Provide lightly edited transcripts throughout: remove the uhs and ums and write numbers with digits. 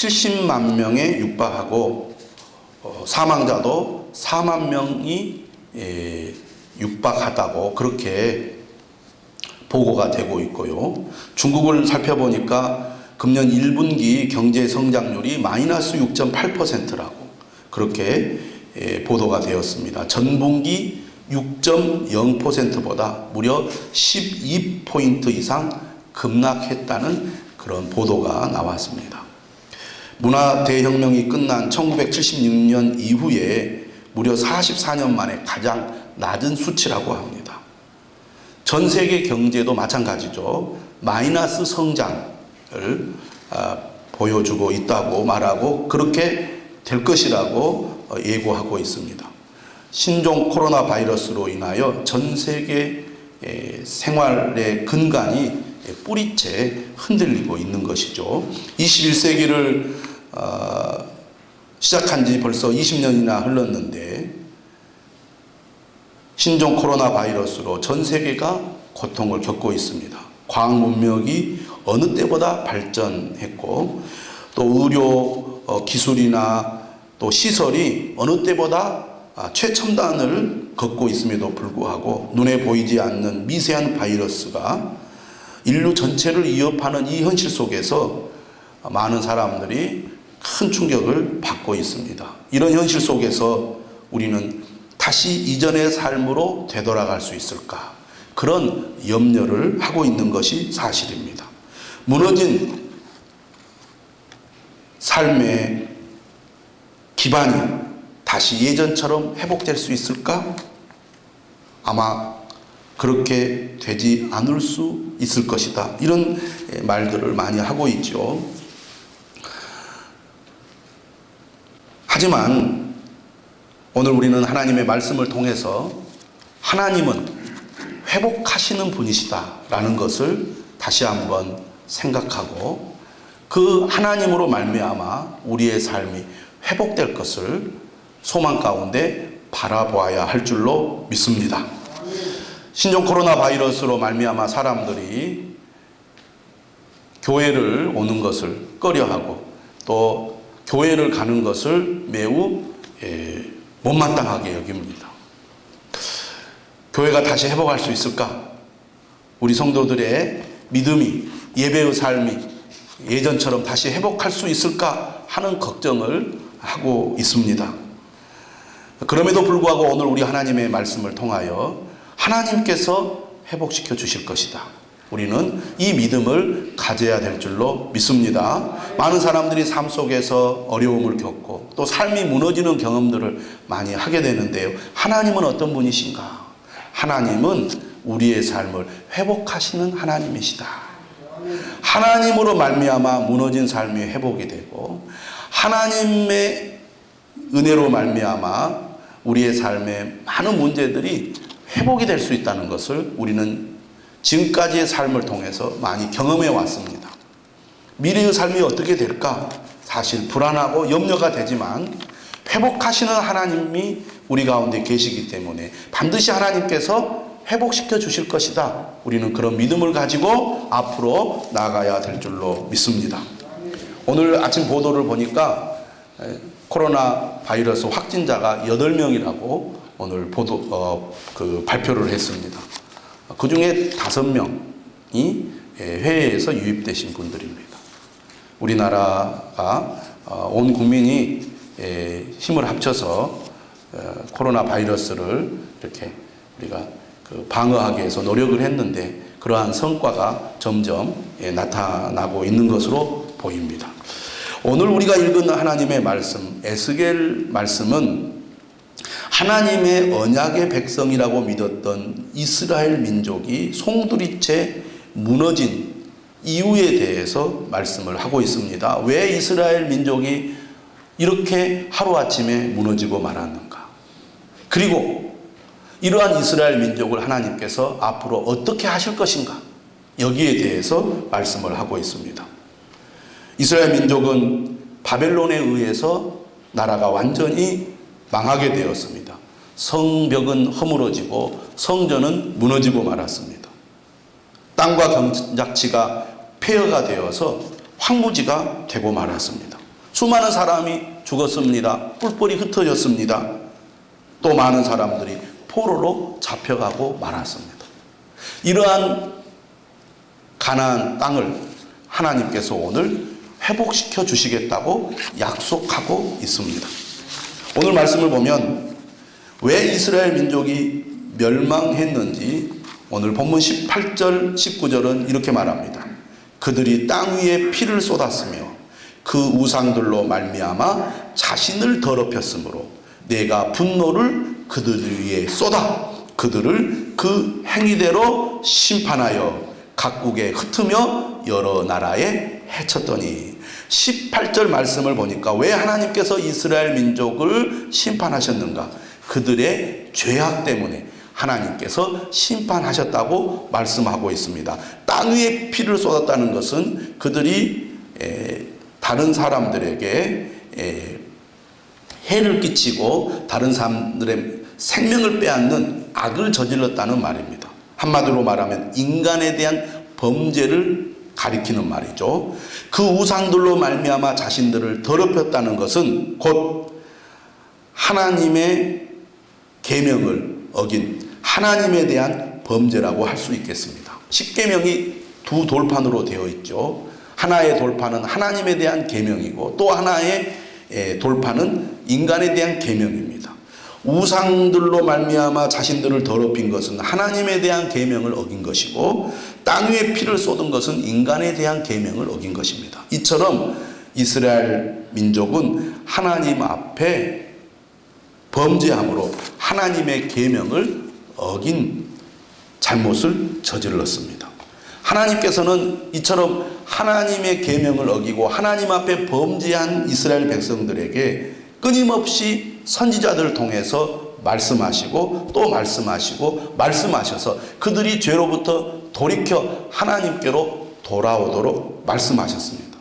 70만 명에 육박하고 사망자도 4만 명이 육박하다고 그렇게 보고가 되고 있고요. 중국을 살펴보니까 금년 1분기 경제 성장률이 마이너스 6.8%라고 그렇게 보도가 되었습니다. 전분기 6.0%보다 무려 12포인트 이상 급락했다는 그런 보도가 나왔습니다. 문화 대혁명이 끝난 1976년 이후에 무려 44년 만에 가장 낮은 수치라고 합니다. 전 세계 경제도 마찬가지죠. 마이너스 성장을 보여주고 있다고 말하고 그렇게 될 것이라고 예고하고 있습니다. 신종 코로나 바이러스로 인하여 전 세계 생활의 근간이 뿌리째 흔들리고 있는 것이죠. 21세기를 시작한 지 벌써 20년이나 흘렀는데 신종 코로나 바이러스로 전 세계가 고통을 겪고 있습니다. 과학 문명이 어느 때보다 발전했고 또 의료 기술이나 또 시설이 어느 때보다 최첨단을 걷고 있음에도 불구하고 눈에 보이지 않는 미세한 바이러스가 인류 전체를 위협하는 이 현실 속에서 많은 사람들이 큰 충격을 받고 있습니다. 이런 현실 속에서 우리는 다시 이전의 삶으로 되돌아갈 수 있을까? 그런 염려를 하고 있는 것이 사실입니다. 무너진 삶의 기반이 다시 예전처럼 회복될 수 있을까? 아마 그렇게 되지 않을 수 있을 것이다. 이런 말들을 많이 하고 있죠. 하지만 오늘 우리는 하나님의 말씀을 통해서 하나님은 회복하시는 분이시다라는 것을 다시 한번 생각하고 그 하나님으로 말미암아 우리의 삶이 회복될 것을 소망 가운데 바라보아야 할 줄로 믿습니다. 신종 코로나 바이러스로 말미암아 사람들이 교회를 오는 것을 꺼려하고 또 교회를 가는 것을 매우 못마땅하게 여깁니다. 교회가 다시 회복할 수 있을까? 우리 성도들의 믿음이 예배의 삶이 예전처럼 다시 회복할 수 있을까 하는 걱정을 하고 있습니다. 그럼에도 불구하고 오늘 우리 하나님의 말씀을 통하여 하나님께서 회복시켜 주실 것이다. 우리는 이 믿음을 가져야 될 줄로 믿습니다. 많은 사람들이 삶 속에서 어려움을 겪고 또 삶이 무너지는 경험들을 많이 하게 되는데요. 하나님은 어떤 분이신가? 하나님은 우리의 삶을 회복하시는 하나님이시다. 하나님으로 말미암아 무너진 삶이 회복이 되고 하나님의 은혜로 말미암아 우리의 삶의 많은 문제들이 회복이 될 수 있다는 것을 우리는 지금까지의 삶을 통해서 많이 경험해 왔습니다. 미래의 삶이 어떻게 될까? 사실 불안하고 염려가 되지만 회복하시는 하나님이 우리 가운데 계시기 때문에 반드시 하나님께서 회복시켜 주실 것이다. 우리는 그런 믿음을 가지고 앞으로 나아가야 될 줄로 믿습니다. 오늘 아침 보도를 보니까 코로나 바이러스 확진자가 8명이라고 오늘 발표를 했습니다. 그 중에 5명이 해외에서 유입되신 분들입니다. 우리나라가 온 국민이 힘을 합쳐서 코로나 바이러스를 이렇게 우리가 방어하기 위해서 노력을 했는데 그러한 성과가 점점 나타나고 있는 것으로 보입니다. 오늘 우리가 읽은 하나님의 말씀, 에스겔 말씀은 하나님의 언약의 백성이라고 믿었던 이스라엘 민족이 송두리째 무너진 이유에 대해서 말씀을 하고 있습니다. 왜 이스라엘 민족이 이렇게 하루아침에 무너지고 말았는가? 그리고 이러한 이스라엘 민족을 하나님께서 앞으로 어떻게 하실 것인가? 여기에 대해서 말씀을 하고 있습니다. 이스라엘 민족은 바벨론에 의해서 나라가 완전히 망하게 되었습니다. 성벽은 허물어지고 성전은 무너지고 말았습니다. 땅과 경작지가 폐허가 되어서 황무지가 되고 말았습니다. 수많은 사람이 죽었습니다. 뿔뿔이 흩어졌습니다. 또 많은 사람들이 포로로 잡혀가고 말았습니다. 이러한 가나안 땅을 하나님께서 오늘 회복시켜 주시겠다고 약속하고 있습니다. 오늘 말씀을 보면 왜 이스라엘 민족이 멸망했는지 오늘 본문 18절 19절은 이렇게 말합니다. 그들이 땅 위에 피를 쏟았으며 그 우상들로 말미암아 자신을 더럽혔으므로 내가 분노를 그들 위에 쏟아 그들을 그 행위대로 심판하여 각국에 흩으며 여러 나라에 해쳤더니 18절 말씀을 보니까 왜 하나님께서 이스라엘 민족을 심판하셨는가? 그들의 죄악 때문에 하나님께서 심판하셨다고 말씀하고 있습니다. 땅 위에 피를 쏟았다는 것은 그들이 다른 사람들에게 해를 끼치고 다른 사람들의 생명을 빼앗는 악을 저질렀다는 말입니다. 한마디로 말하면 인간에 대한 범죄를 가리키는 말이죠. 그 우상들로 말미암아 자신들을 더럽혔다는 것은 곧 하나님의 계명을 어긴 하나님에 대한 범죄라고 할 수 있겠습니다. 십계명이 두 돌판으로 되어 있죠. 하나의 돌판은 하나님에 대한 계명이고 또 하나의 돌판은 인간에 대한 계명입니다. 우상들로 말미암아 자신들을 더럽힌 것은 하나님에 대한 계명을 어긴 것이고 땅 위에 피를 쏟은 것은 인간에 대한 계명을 어긴 것입니다. 이처럼 이스라엘 민족은 하나님 앞에 범죄함으로 하나님의 계명을 어긴 잘못을 저질렀습니다. 하나님께서는 이처럼 하나님의 계명을 어기고 하나님 앞에 범죄한 이스라엘 백성들에게 끊임없이 선지자들을 통해서 말씀하시고 또 말씀하시고 말씀하셔서 그들이 죄로부터 돌이켜 하나님께로 돌아오도록 말씀하셨습니다.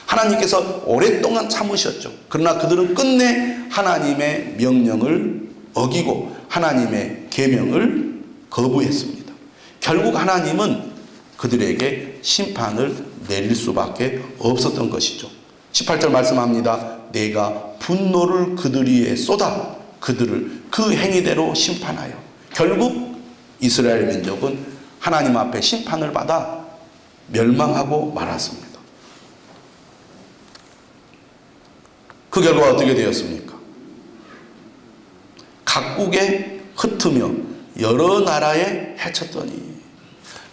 하나님께서 오랫동안 참으셨죠. 그러나 그들은 끝내 하나님의 명령을 어기고 하나님의 계명을 거부했습니다. 결국 하나님은 그들에게 심판을 내릴 수밖에 없었던 것이죠. 18절 말씀합니다. 내가 분노를 그들 위에 쏟아 그들을 그 행위대로 심판하여. 결국 이스라엘 민족은 하나님 앞에 심판을 받아 멸망하고 말았습니다. 그 결과 어떻게 되었습니까? 각국에 흩으며 여러 나라에 해쳤더니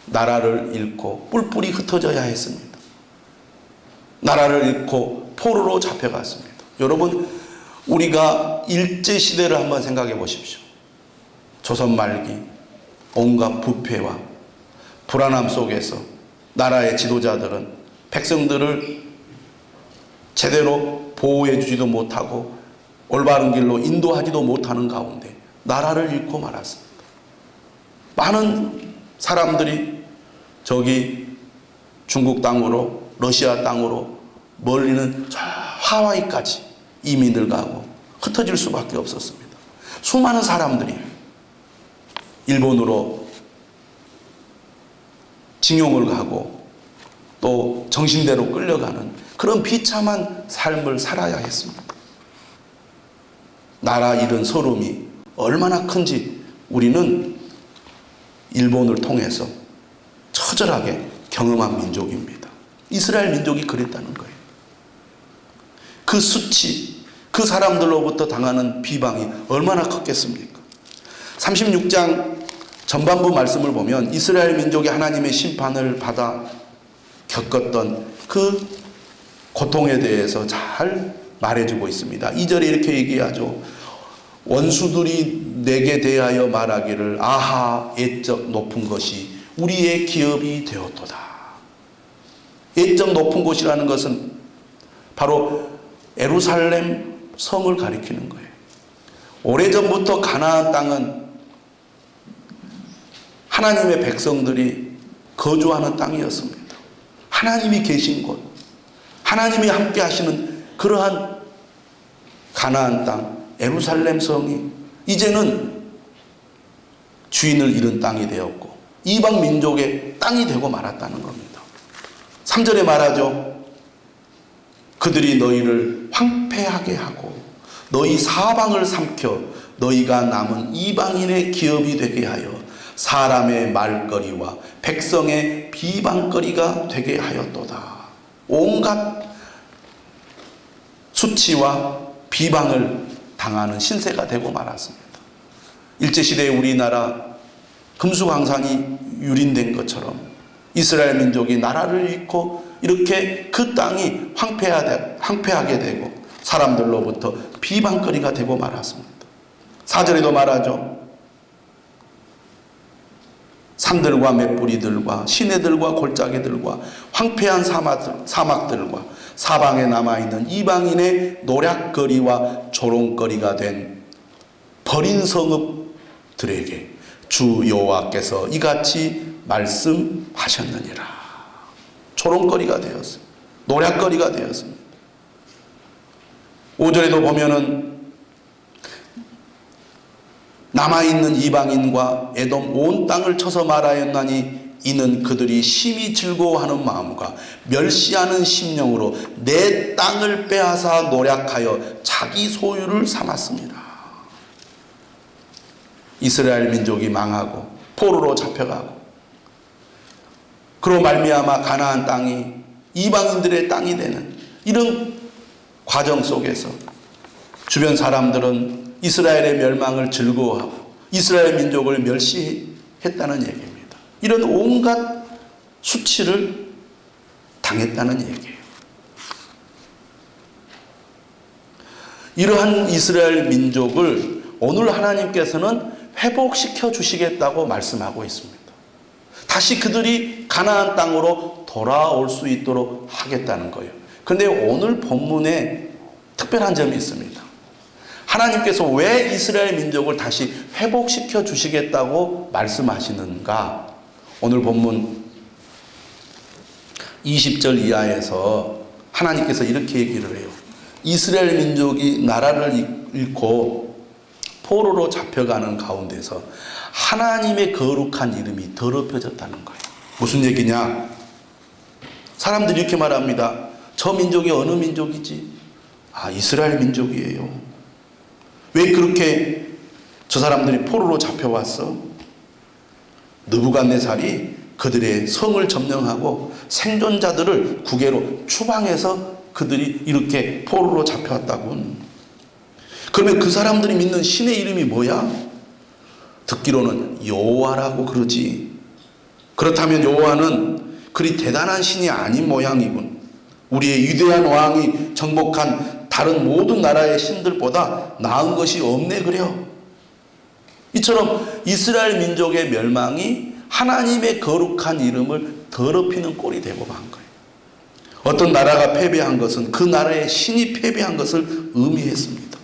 나라를 잃고 뿔뿔이 흩어져야 했습니다. 나라를 잃고 포로로 잡혀갔습니다. 여러분, 우리가 일제시대를 한번 생각해 보십시오. 조선 말기 온갖 부패와 불안함 속에서 나라의 지도자들은 백성들을 제대로 보호해 주지도 못하고 올바른 길로 인도하지도 못하는 가운데 나라를 잃고 말았습니다. 많은 사람들이 저기 중국 땅으로 러시아 땅으로 멀리는 저 하와이까지 이민을 가고 흩어질 수밖에 없었습니다. 수많은 사람들이 일본으로 징용을 가고 또 정신대로 끌려가는 그런 비참한 삶을 살아야 했습니다. 나라 잃은 서름이 얼마나 큰지 우리는 일본을 통해서 처절하게 경험한 민족입니다. 이스라엘 민족이 그랬다는 거예요. 그 수치, 그 사람들로부터 당하는 비방이 얼마나 컸겠습니까? 36장 전반부 말씀을 보면 이스라엘 민족이 하나님의 심판을 받아 겪었던 그 고통에 대해서 잘 말해주고 있습니다. 2절에 이렇게 얘기하죠. 원수들이 내게 대하여 말하기를 아하 옛적 높은 것이 우리의 기업이 되었도다. 옛적 높은 곳이라는 것은 바로 예루살렘 성을 가리키는 거예요. 오래전부터 가나안 땅은 하나님의 백성들이 거주하는 땅이었습니다. 하나님이 계신 곳, 하나님이 함께 하시는 그러한 가나안 땅, 예루살렘 성이 이제는 주인을 잃은 땅이 되었고 이방 민족의 땅이 되고 말았다는 겁니다. 3절에 말하죠. 그들이 너희를 황폐하게 하고 너희 사방을 삼켜 너희가 남은 이방인의 기업이 되게 하여 사람의 말거리와 백성의 비방거리가 되게 하였도다. 온갖 수치와 비방을 당하는 신세가 되고 말았습니다. 일제시대에 우리나라 금수강산이 유린된 것처럼 이스라엘 민족이 나라를 잃고 이렇게 그 땅이 황폐하게 되고 사람들로부터 비방거리가 되고 말았습니다. 4절에도 말하죠. 산들과 맷뿌리들과 시내들과 골짜기들과 황폐한 사막들과 사방에 남아있는 이방인의 노략거리와 조롱거리가 된 버린 성읍들에게 주 여호와께서 이같이 말씀하셨느니라. 조롱거리가 되었습니다. 노략거리가 되었습니다. 5절에도 보면은 남아있는 이방인과 에돔 온 땅을 쳐서 말하였나니 이는 그들이 심히 즐거워하는 마음과 멸시하는 심령으로 내 땅을 빼앗아 노략하여 자기 소유를 삼았습니다. 이스라엘 민족이 망하고 포로로 잡혀가고 그로 말미암아 가나안 땅이 이방인들의 땅이 되는 이런 과정 속에서 주변 사람들은 이스라엘의 멸망을 즐거워하고 이스라엘 민족을 멸시했다는 얘기입니다. 이런 온갖 수치를 당했다는 얘기예요. 이러한 이스라엘 민족을 오늘 하나님께서는 회복시켜 주시겠다고 말씀하고 있습니다. 다시 그들이 가나안 땅으로 돌아올 수 있도록 하겠다는 거예요. 그런데 오늘 본문에 특별한 점이 있습니다. 하나님께서 왜 이스라엘 민족을 다시 회복시켜 주시겠다고 말씀하시는가? 오늘 본문 20절 이하에서 하나님께서 이렇게 얘기를 해요. 이스라엘 민족이 나라를 잃고 포로로 잡혀가는 가운데서 하나님의 거룩한 이름이 더럽혀졌다는 거예요. 무슨 얘기냐? 사람들이 이렇게 말합니다. 저 민족이 어느 민족이지? 아, 이스라엘 민족이에요. 왜 그렇게 저 사람들이 포로로 잡혀왔어? 느부갓네살이 그들의 성을 점령하고 생존자들을 국외로 추방해서 그들이 이렇게 포로로 잡혀왔다고. 그러면 그 사람들이 믿는 신의 이름이 뭐야? 듣기로는 여호와라고 그러지. 그렇다면 여호와는 그리 대단한 신이 아닌 모양이군. 우리의 위대한 왕이 정복한 다른 모든 나라의 신들보다 나은 것이 없네 그려. 이처럼 이스라엘 민족의 멸망이 하나님의 거룩한 이름을 더럽히는 꼴이 되고 만 거예요. 어떤 나라가 패배한 것은 그 나라의 신이 패배한 것을 의미했습니다.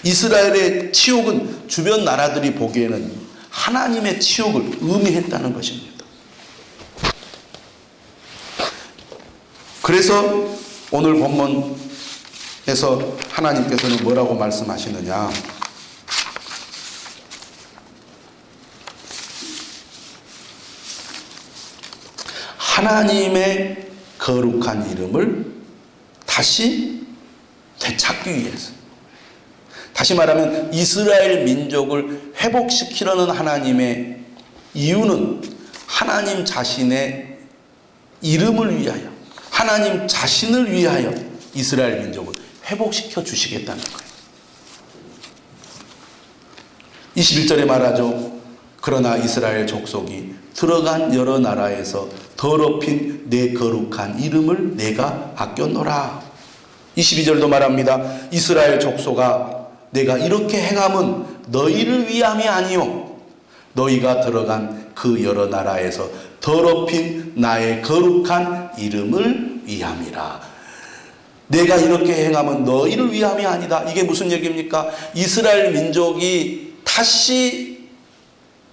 이스라엘의 치욕은 주변 나라들이 보기에는 하나님의 치욕을 의미했다는 것입니다. 그래서 오늘 본문에서 하나님께서는 뭐라고 말씀하시느냐? 하나님의 거룩한 이름을 다시 되찾기 위해서, 다시 말하면 이스라엘 민족을 회복시키려는 하나님의 이유는 하나님 자신의 이름을 위하여, 하나님 자신을 위하여 이스라엘 민족을 회복시켜 주시겠다는 거예요. 21절에 말하죠. 그러나 이스라엘 족속이 들어간 여러 나라에서 더럽힌 내 거룩한 이름을 내가 아꼈노라. 22절도 말합니다. 이스라엘 족속아, 내가 이렇게 행함은 너희를 위함이 아니요 너희가 들어간 그 여러 나라에서 더럽힌 나의 거룩한 이름을 위함이라. 내가 이렇게 행함은 너희를 위함이 아니다. 이게 무슨 얘기입니까? 이스라엘 민족이 다시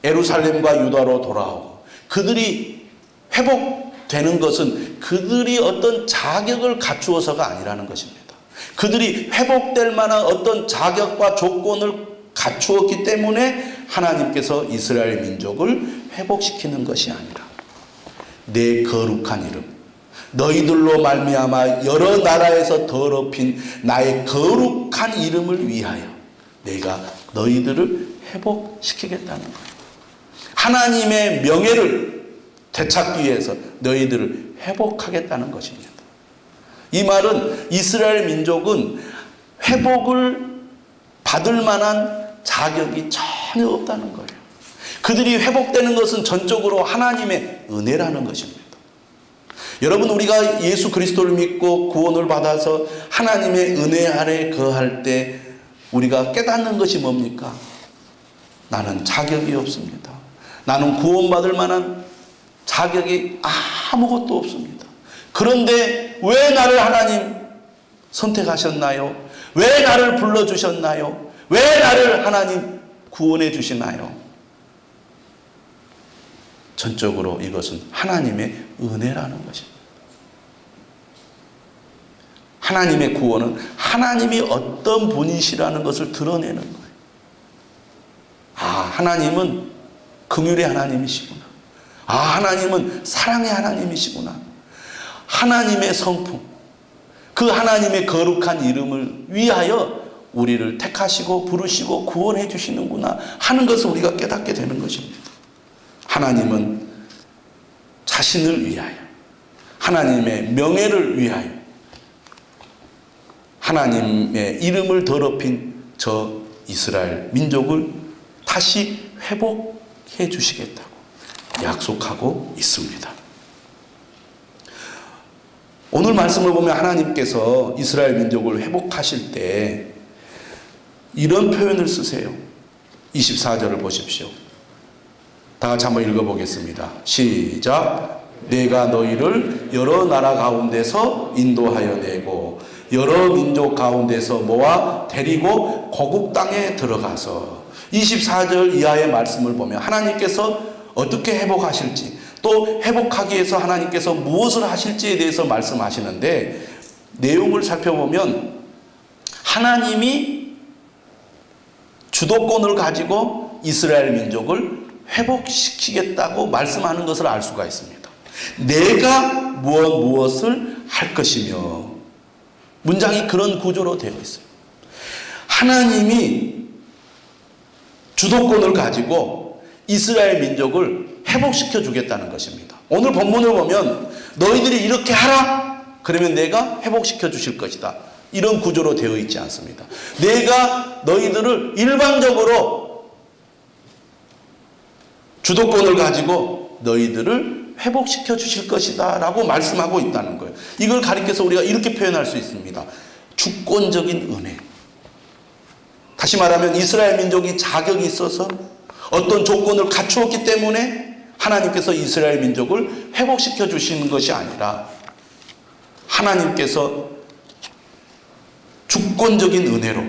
예루살렘과 유다로 돌아오고 그들이 회복되는 것은 그들이 어떤 자격을 갖추어서가 아니라는 것입니다. 그들이 회복될 만한 어떤 자격과 조건을 갖추었기 때문에 하나님께서 이스라엘 민족을 회복시키는 것이 아니라 내 거룩한 이름, 너희들로 말미암아 여러 나라에서 더럽힌 나의 거룩한 이름을 위하여 내가 너희들을 회복시키겠다는 거예요. 하나님의 명예를 되찾기 위해서 너희들을 회복하겠다는 것입니다. 이 말은 이스라엘 민족은 회복을 받을 만한 자격이 전혀 없다는 거예요. 그들이 회복되는 것은 전적으로 하나님의 은혜라는 것입니다. 여러분, 우리가 예수 그리스도를 믿고 구원을 받아서 하나님의 은혜 아래 거할 때 우리가 깨닫는 것이 뭡니까? 나는 자격이 없습니다. 나는 구원받을 만한 자격이 아무것도 없습니다. 그런데 왜 나를 하나님 선택하셨나요? 왜 나를 불러주셨나요? 왜 나를 하나님 구원해 주시나요? 전적으로 이것은 하나님의 은혜라는 것입니다. 하나님의 구원은 하나님이 어떤 분이시라는 것을 드러내는 거예요. 하나님은 긍휼의 하나님이시구나. 하나님은 사랑의 하나님이시구나. 하나님의 성품, 그 하나님의 거룩한 이름을 위하여 우리를 택하시고 부르시고 구원해 주시는구나 하는 것을 우리가 깨닫게 되는 것입니다. 하나님은 자신을 위하여, 하나님의 명예를 위하여, 하나님의 이름을 더럽힌 저 이스라엘 민족을 다시 회복해 주시겠다고 약속하고 있습니다. 오늘 말씀을 보면 하나님께서 이스라엘 민족을 회복하실 때 이런 표현을 쓰세요. 24절을 보십시오. 다 같이 한번 읽어보겠습니다. 시작. 내가 너희를 여러 나라 가운데서 인도하여 내고 여러 민족 가운데서 모아 데리고 고국 땅에 들어가서 24절 이하의 말씀을 보면 하나님께서 어떻게 회복하실지, 또 회복하기 위해서 하나님께서 무엇을 하실지에 대해서 말씀하시는데, 내용을 살펴보면 하나님이 주도권을 가지고 이스라엘 민족을 회복시키겠다고 말씀하는 것을 알 수가 있습니다. 내가 무엇을 할 것이며, 문장이 그런 구조로 되어 있어요. 하나님이 주도권을 가지고 이스라엘 민족을 회복시켜 주겠다는 것입니다. 오늘 본문을 보면 너희들이 이렇게 하라, 그러면 내가 회복시켜 주실 것이다, 이런 구조로 되어 있지 않습니다. 내가 너희들을 일방적으로 주도권을 가지고 너희들을 회복시켜 주실 것이다 라고 말씀하고 있다는 거예요. 이걸 가리켜서 우리가 이렇게 표현할 수 있습니다. 주권적인 은혜. 다시 말하면 이스라엘 민족이 자격이 있어서 어떤 조건을 갖추었기 때문에 하나님께서 이스라엘 민족을 회복시켜 주시는 것이 아니라 하나님께서 주권적인 은혜로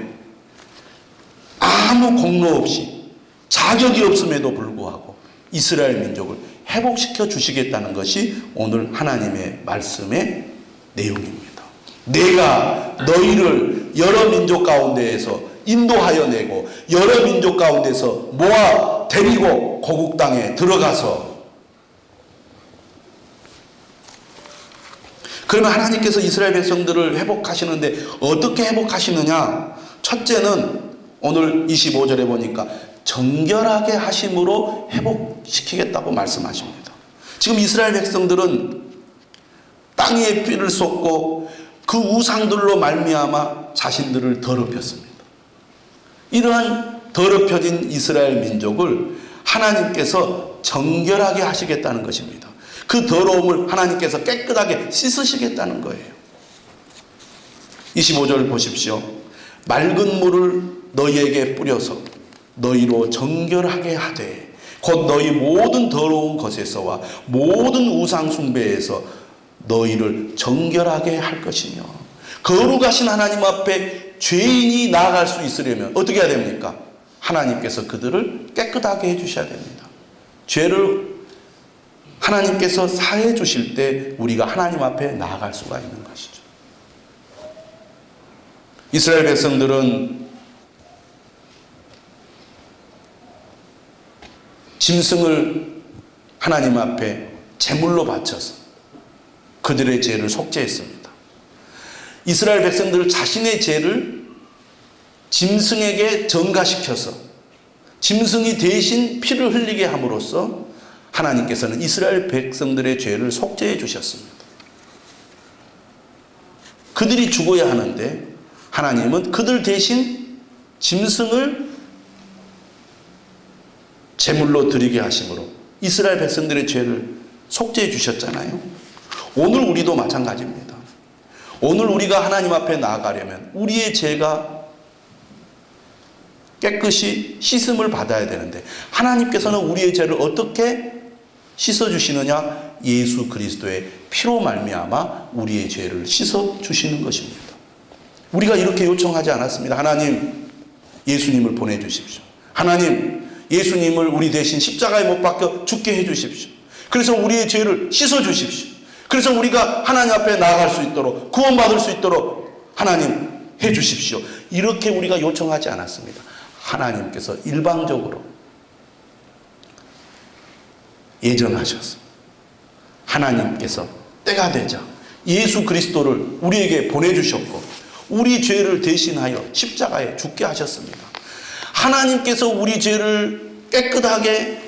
아무 공로 없이 자격이 없음에도 불구하고 이스라엘 민족을 회복시켜 주시겠다는 것이 오늘 하나님의 말씀의 내용입니다. 내가 너희를 여러 민족 가운데에서 인도하여 내고 여러 민족 가운데서 모아 데리고 고국 땅에 들어가서, 그러면 하나님께서 이스라엘 백성들을 회복하시는데 어떻게 회복하시느냐? 첫째는 오늘 25절에 보니까 정결하게 하심으로 회복시키겠다고 말씀하십니다. 지금 이스라엘 백성들은 땅 위에 삐를 쏟고 그 우상들로 말미암아 자신들을 더럽혔습니다. 이러한 더럽혀진 이스라엘 민족을 하나님께서 정결하게 하시겠다는 것입니다. 그 더러움을 하나님께서 깨끗하게 씻으시겠다는 거예요. 25절 보십시오. 맑은 물을 너희에게 뿌려서 너희로 정결하게 하되 곧 너희 모든 더러운 것에서와 모든 우상 숭배에서 너희를 정결하게 할 것이며, 거룩하신 하나님 앞에 죄인이 나아갈 수 있으려면 어떻게 해야 됩니까? 하나님께서 그들을 깨끗하게 해주셔야 됩니다. 죄를 하나님께서 사해 주실 때 우리가 하나님 앞에 나아갈 수가 있는 것이죠. 이스라엘 백성들은 짐승을 하나님 앞에 제물로 바쳐서 그들의 죄를 속죄했습니다. 이스라엘 백성들 자신의 죄를 짐승에게 전가시켜서 짐승이 대신 피를 흘리게 함으로써 하나님께서는 이스라엘 백성들의 죄를 속죄해 주셨습니다. 그들이 죽어야 하는데 하나님은 그들 대신 짐승을 제물로 드리게 하심으로 이스라엘 백성들의 죄를 속죄해 주셨잖아요. 오늘 우리도 마찬가지입니다. 오늘 우리가 하나님 앞에 나아가려면 우리의 죄가 깨끗이 씻음을 받아야 되는데 하나님께서는 우리의 죄를 어떻게 씻어주시느냐? 예수 그리스도의 피로 말미암아 우리의 죄를 씻어주시는 것입니다. 우리가 이렇게 요청하지 않았습니다. 하나님, 예수님을 보내주십시오. 하나님, 예수님을 우리 대신 십자가에 못 박혀 죽게 해주십시오. 그래서 우리의 죄를 씻어주십시오. 그래서 우리가 하나님 앞에 나아갈 수 있도록, 구원받을 수 있도록 하나님 해주십시오. 이렇게 우리가 요청하지 않았습니다. 하나님께서 일방적으로 예정하셨습니다. 하나님께서 때가 되자 예수 그리스도를 우리에게 보내주셨고 우리 죄를 대신하여 십자가에 죽게 하셨습니다. 하나님께서 우리 죄를 깨끗하게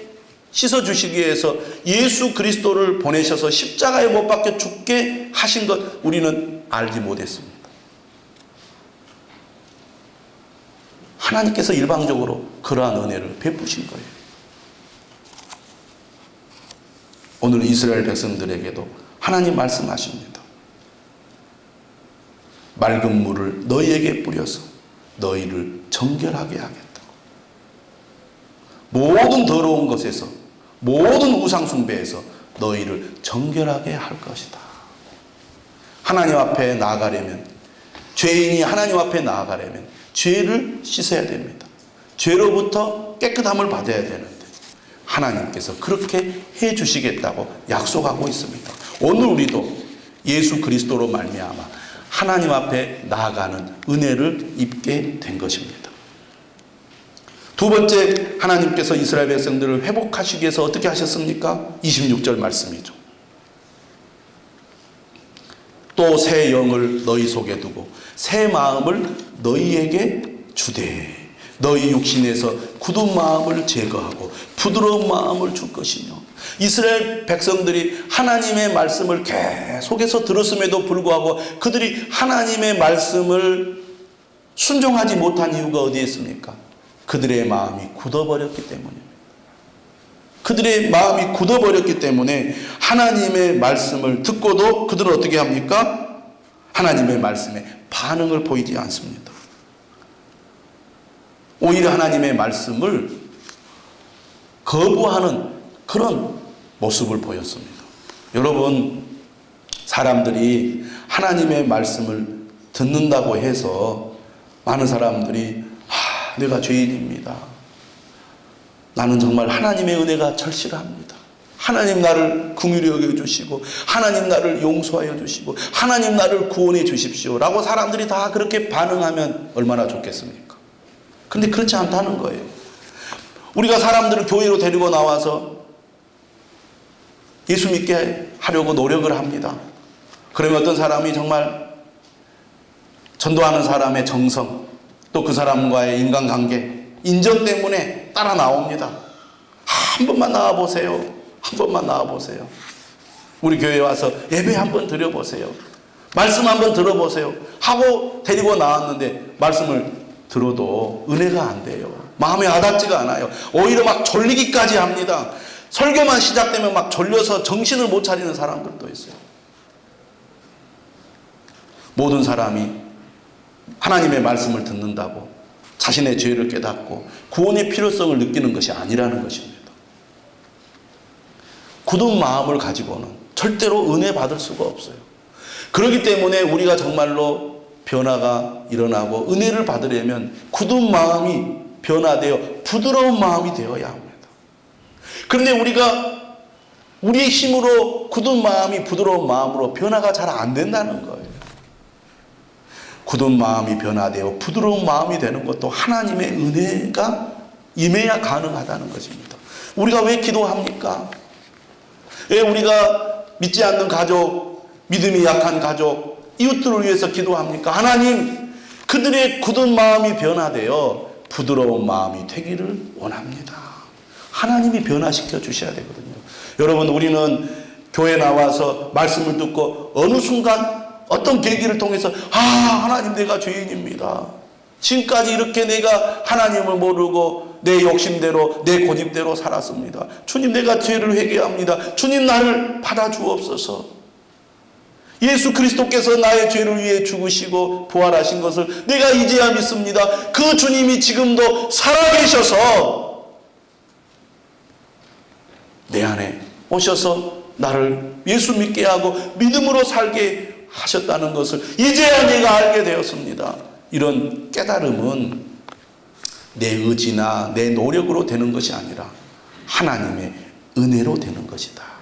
씻어주시기 위해서 예수 그리스도를 보내셔서 십자가에 못 박혀 죽게 하신 것 우리는 알지 못했습니다. 하나님께서 일방적으로 그러한 은혜를 베푸신 거예요. 오늘 이스라엘 백성들에게도 하나님 말씀하십니다. 맑은 물을 너희에게 뿌려서 너희를 정결하게 하겠다. 모든 더러운 것에서 모든 우상 숭배에서 너희를 정결하게 할 것이다. 하나님 앞에 나아가려면 죄인이 하나님 앞에 나아가려면 죄를 씻어야 됩니다. 죄로부터 깨끗함을 받아야 되는데 하나님께서 그렇게 해 주시겠다고 약속하고 있습니다. 오늘 우리도 예수 그리스도로 말미암아 하나님 앞에 나아가는 은혜를 입게 된 것입니다. 두 번째, 하나님께서 이스라엘 백성들을 회복하시기 위해서 어떻게 하셨습니까? 26절 말씀이죠. 또 새 영을 너희 속에 두고 새 마음을 너희에게 주되 너희 육신에서 굳은 마음을 제거하고 부드러운 마음을 줄 것이며. 이스라엘 백성들이 하나님의 말씀을 계속해서 들었음에도 불구하고 그들이 하나님의 말씀을 순종하지 못한 이유가 어디에 있습니까? 그들의 마음이 굳어버렸기 때문입니다. 그들의 마음이 굳어버렸기 때문에 하나님의 말씀을 듣고도 그들은 어떻게 합니까? 하나님의 말씀에 반응을 보이지 않습니다. 오히려 하나님의 말씀을 거부하는 그런 모습을 보였습니다. 여러분, 사람들이 하나님의 말씀을 듣는다고 해서 많은 사람들이 내가 죄인입니다. 나는 정말 하나님의 은혜가 절실합니다. 하나님 나를 긍휼히 여겨주시고 하나님 나를 용서하여 주시고 하나님 나를 구원해 주십시오 라고 사람들이 다 그렇게 반응하면 얼마나 좋겠습니까? 그런데 그렇지 않다는 거예요. 우리가 사람들을 교회로 데리고 나와서 예수 믿게 하려고 노력을 합니다. 그러면 어떤 사람이 정말 전도하는 사람의 정성, 또 그 사람과의 인간관계, 인정 때문에 따라 나옵니다. 한 번만 나와보세요. 한 번만 나와보세요. 우리 교회에 와서 예배 한번 드려보세요. 말씀 한번 들어보세요. 하고 데리고 나왔는데 말씀을 들어도 은혜가 안 돼요. 마음에 와닿지가 않아요. 오히려 막 졸리기까지 합니다. 설교만 시작되면 막 졸려서 정신을 못 차리는 사람들도 있어요. 모든 사람이 하나님의 말씀을 듣는다고 자신의 죄를 깨닫고 구원의 필요성을 느끼는 것이 아니라는 것입니다. 굳은 마음을 가지고는 절대로 은혜 받을 수가 없어요. 그렇기 때문에 우리가 정말로 변화가 일어나고 은혜를 받으려면 굳은 마음이 변화되어 부드러운 마음이 되어야 합니다. 그런데 우리가 우리의 힘으로 굳은 마음이 부드러운 마음으로 변화가 잘 안 된다는 거예요. 굳은 마음이 변화되어 부드러운 마음이 되는 것도 하나님의 은혜가 임해야 가능하다는 것입니다. 우리가 왜 기도합니까? 왜 우리가 믿지 않는 가족, 믿음이 약한 가족, 이웃들을 위해서 기도합니까? 하나님, 그들의 굳은 마음이 변화되어 부드러운 마음이 되기를 원합니다. 하나님이 변화시켜 주셔야 되거든요. 여러분, 우리는 교회 나와서 말씀을 듣고 어느 순간 어떤 계기를 통해서 하나님, 내가 죄인입니다. 지금까지 이렇게 내가 하나님을 모르고 내 욕심대로 내 고집대로 살았습니다. 주님, 내가 죄를 회개합니다. 주님, 나를 받아주옵소서. 예수 그리스도께서 나의 죄를 위해 죽으시고 부활하신 것을 내가 이제야 믿습니다. 그 주님이 지금도 살아계셔서 내 안에 오셔서 나를 예수 믿게 하고 믿음으로 살게 하셨다는 것을 이제야 내가 알게 되었습니다. 이런 깨달음은 내 의지나 내 노력으로 되는 것이 아니라 하나님의 은혜로 되는 것이다.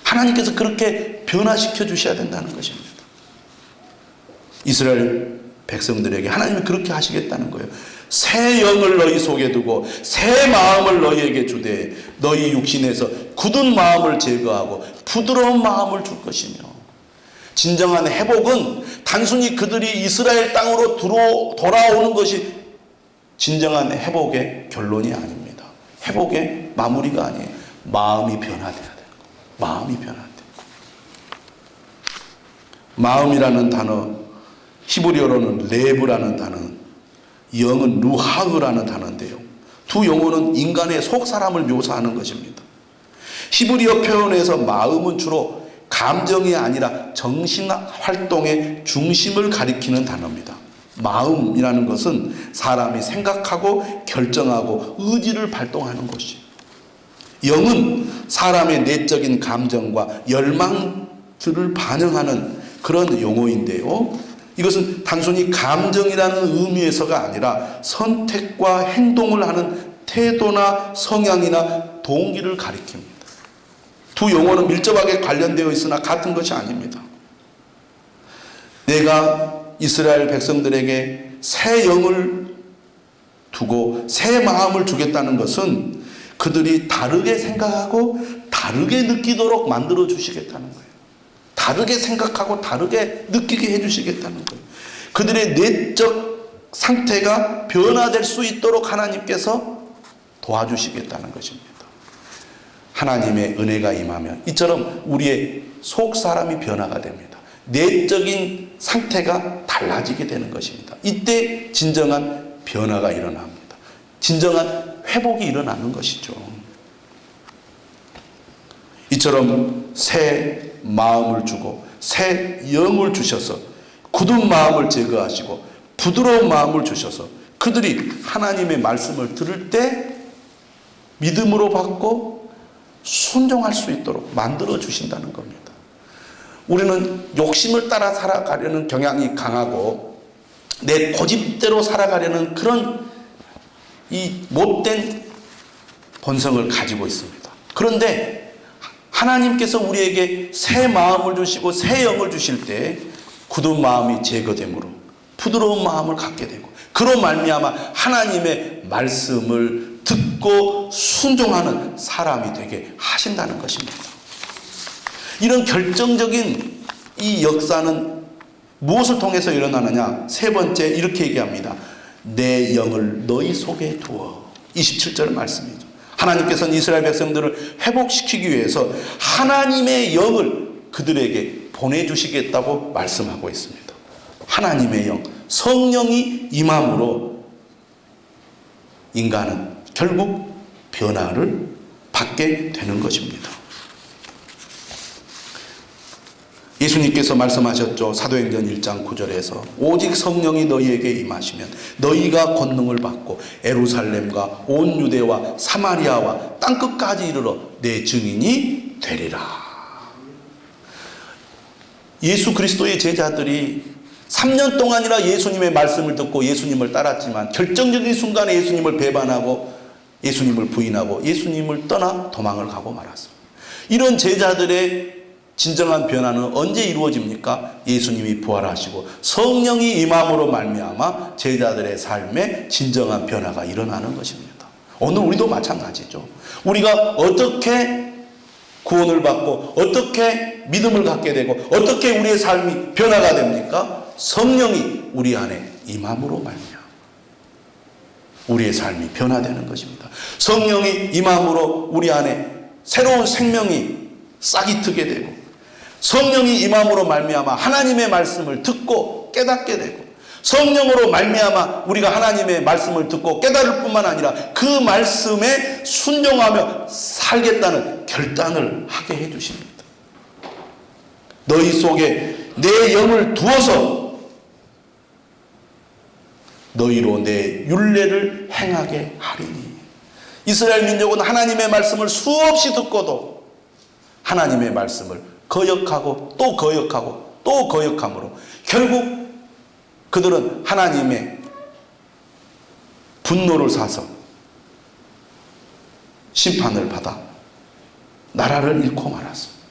하나님께서 그렇게 변화시켜 주셔야 된다는 것입니다. 이스라엘 백성들에게 하나님이 그렇게 하시겠다는 거예요. 새 영을 너희 속에 두고 새 마음을 너희에게 주되 너희 육신에서 굳은 마음을 제거하고 부드러운 마음을 줄 것이며, 진정한 회복은 단순히 그들이 이스라엘 땅으로 돌아오는 것이 진정한 회복의 결론이 아닙니다. 회복의 마무리가 아니에요. 마음이 변화돼야 되는 거예요. 마음이 변화돼요. 마음이라는 단어, 히브리어로는 레브라는 단어, 영은 루하흐라는 단어인데요. 두 용어는 인간의 속 사람을 묘사하는 것입니다. 히브리어 표현에서 마음은 주로 감정이 아니라 정신 활동의 중심을 가리키는 단어입니다. 마음이라는 것은 사람이 생각하고 결정하고 의지를 발동하는 것이에요. 영은 사람의 내적인 감정과 열망들을 반영하는 그런 용어인데요. 이것은 단순히 감정이라는 의미에서가 아니라 선택과 행동을 하는 태도나 성향이나 동기를 가리킵니다. 두 용어는 밀접하게 관련되어 있으나 같은 것이 아닙니다. 내가 이스라엘 백성들에게 새 영을 두고 새 마음을 주겠다는 것은 그들이 다르게 생각하고 다르게 느끼도록 만들어 주시겠다는 거예요. 다르게 생각하고 다르게 느끼게 해주시겠다는 거예요. 그들의 내적 상태가 변화될 수 있도록 하나님께서 도와주시겠다는 것입니다. 하나님의 은혜가 임하면 이처럼 우리의 속 사람이 변화가 됩니다. 내적인 상태가 달라지게 되는 것입니다. 이때 진정한 변화가 일어납니다. 진정한 회복이 일어나는 것이죠. 이처럼 새 마음을 주고 새 영을 주셔서 굳은 마음을 제거하시고 부드러운 마음을 주셔서 그들이 하나님의 말씀을 들을 때 믿음으로 받고 순종할 수 있도록 만들어 주신다는 겁니다. 우리는 욕심을 따라 살아가려는 경향이 강하고 내 고집대로 살아가려는 그런 이 못된 본성을 가지고 있습니다. 그런데 하나님께서 우리에게 새 마음을 주시고 새 영을 주실 때 굳은 마음이 제거되므로 부드러운 마음을 갖게 되고, 그로 말미암아 하나님의 말씀을 듣고 순종하는 사람이 되게 하신다는 것입니다. 이런 결정적인 이 역사는 무엇을 통해서 일어나느냐? 세 번째, 이렇게 얘기합니다. 내 영을 너희 속에 두어. 27절 말씀이죠. 하나님께서는 이스라엘 백성들을 회복시키기 위해서 하나님의 영을 그들에게 보내주시겠다고 말씀하고 있습니다. 하나님의 영, 성령이 임함으로 인간은 결국 변화를 받게 되는 것입니다. 예수님께서 말씀하셨죠. 사도행전 1장 9절에서 오직 성령이 너희에게 임하시면 너희가 권능을 받고 에루살렘과 온 유대와 사마리아와 땅끝까지 이르러 내 증인이 되리라. 예수 그리스도의 제자들이 3년 동안이나 예수님의 말씀을 듣고 예수님을 따랐지만 결정적인 순간에 예수님을 배반하고 예수님을 부인하고 예수님을 떠나 도망을 가고 말았습니다. 이런 제자들의 진정한 변화는 언제 이루어집니까? 예수님이 부활하시고 성령이 임함으로 말미암아 제자들의 삶에 진정한 변화가 일어나는 것입니다. 오늘 우리도 마찬가지죠. 우리가 어떻게 구원을 받고 어떻게 믿음을 갖게 되고 어떻게 우리의 삶이 변화가 됩니까? 성령이 우리 안에 임함으로 말미암아 우리의 삶이 변화되는 것입니다. 성령이 임함으로 우리 안에 새로운 생명이 싹이 트게 되고 성령이 임함으로 말미암아 하나님의 말씀을 듣고 깨닫게 되고 성령으로 말미암아 우리가 하나님의 말씀을 듣고 깨달을 뿐만 아니라 그 말씀에 순종하며 살겠다는 결단을 하게 해주십니다. 너희 속에 내 영을 두어서 너희로 내 율례를 행하게 하리니. 이스라엘 민족은 하나님의 말씀을 수없이 듣고도 하나님의 말씀을 거역하고 또 거역하고 또 거역함으로 결국 그들은 하나님의 분노를 사서 심판을 받아 나라를 잃고 말았습니다.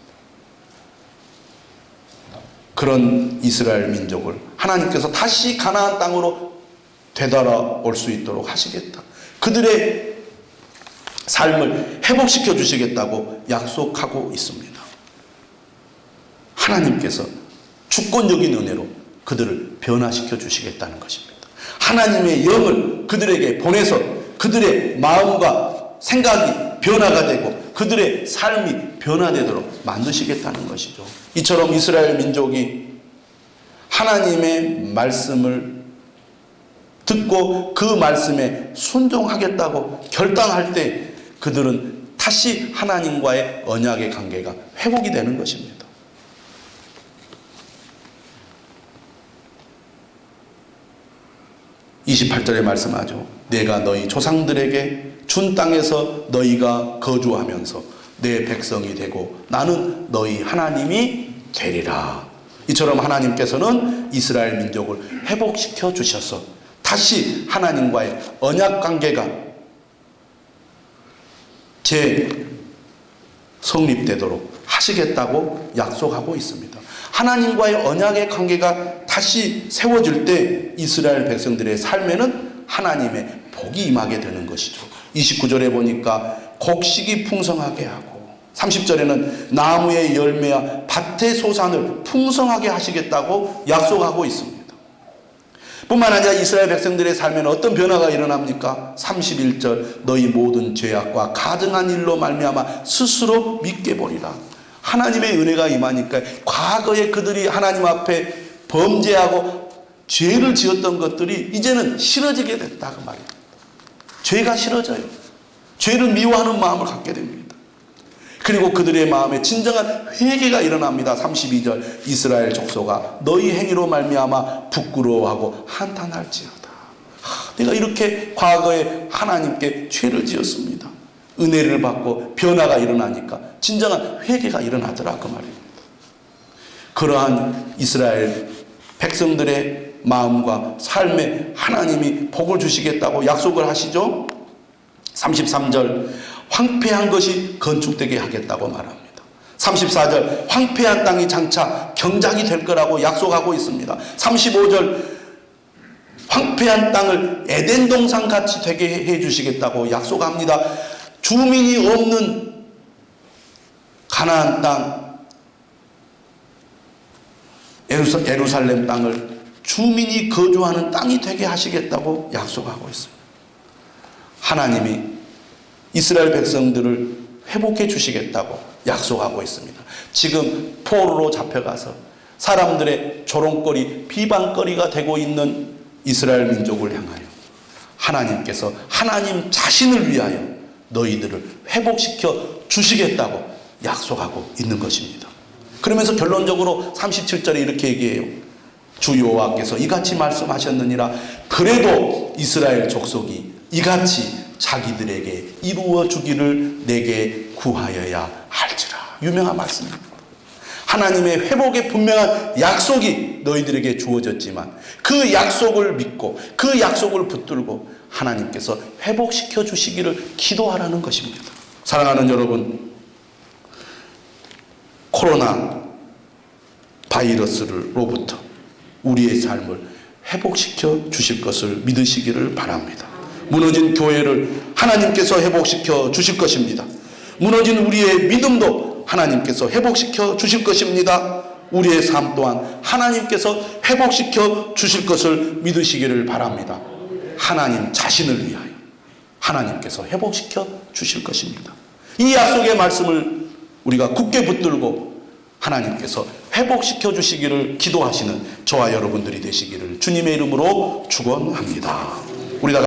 그런 이스라엘 민족을 하나님께서 다시 가나안 땅으로 되돌아올 수 있도록 하시겠다. 그들의 삶을 회복시켜 주시겠다고 약속하고 있습니다. 하나님께서 주권적인 은혜로 그들을 변화시켜 주시겠다는 것입니다. 하나님의 영을 그들에게 보내서 그들의 마음과 생각이 변화가 되고 그들의 삶이 변화되도록 만드시겠다는 것이죠. 이처럼 이스라엘 민족이 하나님의 말씀을 듣고 그 말씀에 순종하겠다고 결단할 때 그들은 다시 하나님과의 언약의 관계가 회복이 되는 것입니다. 28절에 말씀하죠. 내가 너희 조상들에게 준 땅에서 너희가 거주하면서 내 백성이 되고 나는 너희 하나님이 되리라. 이처럼 하나님께서는 이스라엘 민족을 회복시켜 주셔서 다시 하나님과의 언약 관계가 성립되도록 하시겠다고 약속하고 있습니다. 하나님과의 언약의 관계가 다시 세워질 때 이스라엘 백성들의 삶에는 하나님의 복이 임하게 되는 것이죠. 29절에 보니까 곡식이 풍성하게 하고 30절에는 나무의 열매와 밭의 소산을 풍성하게 하시겠다고 약속하고 있습니다. 뿐만 아니라 이스라엘 백성들의 삶에는 어떤 변화가 일어납니까? 31절 너희 모든 죄악과 가증한 일로 말미암아 스스로 믿게 보리라. 하나님의 은혜가 임하니까 과거에 그들이 하나님 앞에 범죄하고 죄를 지었던 것들이 이제는 싫어지게 됐다 그 말입니다. 죄가 싫어져요. 죄를 미워하는 마음을 갖게 됩니다. 그리고 그들의 마음에 진정한 회개가 일어납니다. 32절 이스라엘 족속아 너희 행위로 말미암아 부끄러워하고 한탄할지어다. 내가 이렇게 과거에 하나님께 죄를 지었습니다. 은혜를 받고 변화가 일어나니까 진정한 회개가 일어나더라 그 말입니다. 그러한 이스라엘 백성들의 마음과 삶에 하나님이 복을 주시겠다고 약속을 하시죠. 33절 황폐한 것이 건축되게 하겠다고 말합니다. 34절 황폐한 땅이 장차 경작이 될 거라고 약속하고 있습니다. 35절 황폐한 땅을 에덴 동산 같이 되게 해 주시겠다고 약속합니다. 주민이 없는 가나안 땅 예루살렘 땅을 주민이 거주하는 땅이 되게 하시겠다고 약속하고 있습니다. 하나님이 이스라엘 백성들을 회복해 주시겠다고 약속하고 있습니다. 지금 포로로 잡혀가서 사람들의 조롱거리, 비방거리가 되고 있는 이스라엘 민족을 향하여 하나님께서 하나님 자신을 위하여 너희들을 회복시켜 주시겠다고 약속하고 있는 것입니다. 그러면서 결론적으로 37절에 이렇게 얘기해요. 주 여호와께서 이같이 말씀하셨느니라. 그래도 이스라엘 족속이 이같이 자기들에게 이루어 주기를 내게 구하여야 할지라. 유명한 말씀입니다. 하나님의 회복의 분명한 약속이 너희들에게 주어졌지만 그 약속을 믿고 그 약속을 붙들고 하나님께서 회복시켜 주시기를 기도하라는 것입니다. 사랑하는 여러분, 코로나 바이러스로부터 우리의 삶을 회복시켜 주실 것을 믿으시기를 바랍니다. 무너진 교회를 하나님께서 회복시켜 주실 것입니다. 무너진 우리의 믿음도 하나님께서 회복시켜 주실 것입니다. 우리의 삶 또한 하나님께서 회복시켜 주실 것을 믿으시기를 바랍니다. 하나님 자신을 위하여 하나님께서 회복시켜 주실 것입니다. 이 약속의 말씀을 우리가 굳게 붙들고 하나님께서 회복시켜 주시기를 기도하시는 저와 여러분들이 되시기를 주님의 이름으로 축원합니다. 우리 다